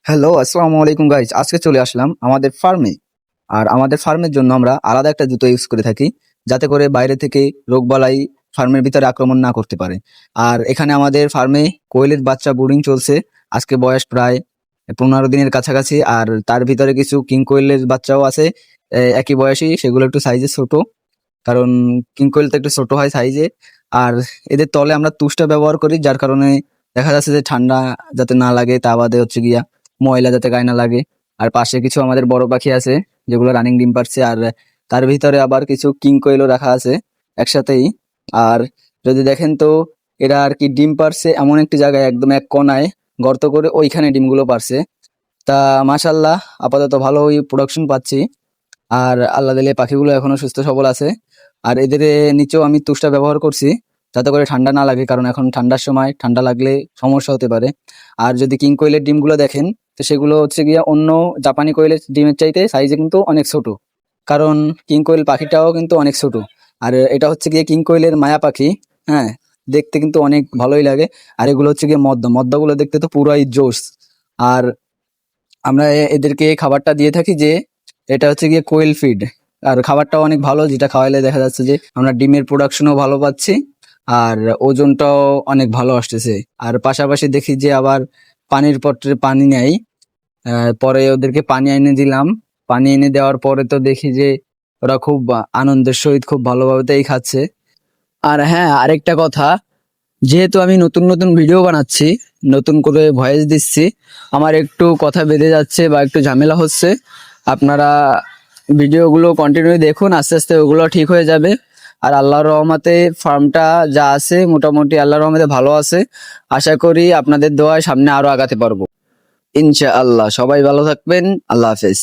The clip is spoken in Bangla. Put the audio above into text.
হ্যালো, আসসালামু আলাইকুম গাইজ। আজকে চলে আসলাম আমাদের ফার্মে। আর আমাদের ফার্মের জন্য আমরা আলাদা একটা জুতো ইউজ করে থাকি, যাতে করে বাইরে থেকে রোগবালাই ফার্মের ভিতরে আক্রমণ না করতে পারে। আর এখানে আমাদের ফার্মে কোয়েলের বাচ্চা ব্রুডিং চলছে। আজকে বয়স প্রায় 15 দিনের কাছাকাছি। আর তার ভিতরে কিছু কিং কোয়েলের বাচ্চাও আছে, একই বয়সী। সেগুলো একটু সাইজে ছোট, কারণ কিং কোয়েল তো একটু ছোট হয় সাইজে। আর এদের তলে আমরা তুষটা ব্যবহার করি, যার কারণে দেখা যাচ্ছে যে ঠান্ডা যাতে না লাগে, তা বাদে হচ্ছে গিয়া ময়লা যাতে গায়ে না লাগে। আর পাশে কিছু আমাদের বড় পাখি আছে, যেগুলো রানিং ডিম পারছে। আর তার ভিতরে আবার কিছু কিং কোয়েলও রাখা আছে একসাথেই। আর যদি দেখেন তো, এরা আর কি ডিম পারছে এমন একটি জায়গায়, একদম এক কোনায় গর্ত করে ওইখানে ডিমগুলো পারছে। তা মাশাল্লাহ, আপাতত ভালোই প্রোডাকশন পাচ্ছি। আর আল্লাহ দিলে পাখিগুলো এখনো সুস্থ সবল আছে। আর এদের নিচেও আমি তুষটা ব্যবহার করছি, যাতে করে ঠান্ডা না লাগে, কারণ এখন ঠান্ডার সময় ঠান্ডা লাগলে সমস্যা হতে পারে। আর যদি কিং কোয়েলের ডিমগুলো দেখেন, তো সেগুলো হচ্ছে গিয়ে অন্য জাপানি কোয়েলের ডিমের চাইতে সাইজে কিন্তু অনেক ছোট, কারণ কিং কোয়েল পাখিটাও কিন্তু অনেক ছোট। আর এটা হচ্ছে গিয়ে কিং কোয়েলের মায়া পাখি। হ্যাঁ, দেখতে কিন্তু অনেক ভালোই লাগে। আর এগুলো হচ্ছে গিয়ে মদ্দাগুলো দেখতে তো পুরাই জোস। আর আমরা এদেরকে খাবারটা দিয়ে থাকি যে, এটা হচ্ছে গিয়ে কোয়েল ফিড। আর খাবারটাও অনেক ভালো, যেটা খাওয়াইলে দেখা যাচ্ছে যে আমরা ডিমের প্রোডাকশনও ভালো পাচ্ছি, আর ওজনটাও অনেক ভালো আসতেছে। আর পাশাপাশি দেখি যে আবার পানির পত্রে পানি নেই। পরে ওদেরকে পানি এনে দিলাম। পানি এনে দেওয়ার পরে তো দেখি যে ওরা খুব আনন্দের সহিত খুব ভালোভাবেই খাচ্ছে। আর হ্যাঁ, আরেকটা কথা, যেহেতু আমি নতুন নতুন ভিডিও বানাচ্ছি, নতুন করে ভয়েস দিচ্ছি, আমার একটু কথা বেঁধে যাচ্ছে বা একটু ঝামেলা হচ্ছে। আপনারা ভিডিওগুলো কন্টিনিউ দেখুন, আস্তে আস্তে ওগুলো ঠিক হয়ে যাবে। আর আল্লাহর রহমতে ফার্মটা যা আছে মোটামুটি আল্লাহর রহমতে ভালো আছে। আশা করি আপনাদের দোয়ায় সামনে আরো আগাতে পারবো ইনশাআল্লাহ। সবাই ভালো থাকবেন। আল্লাহ হাফেজ।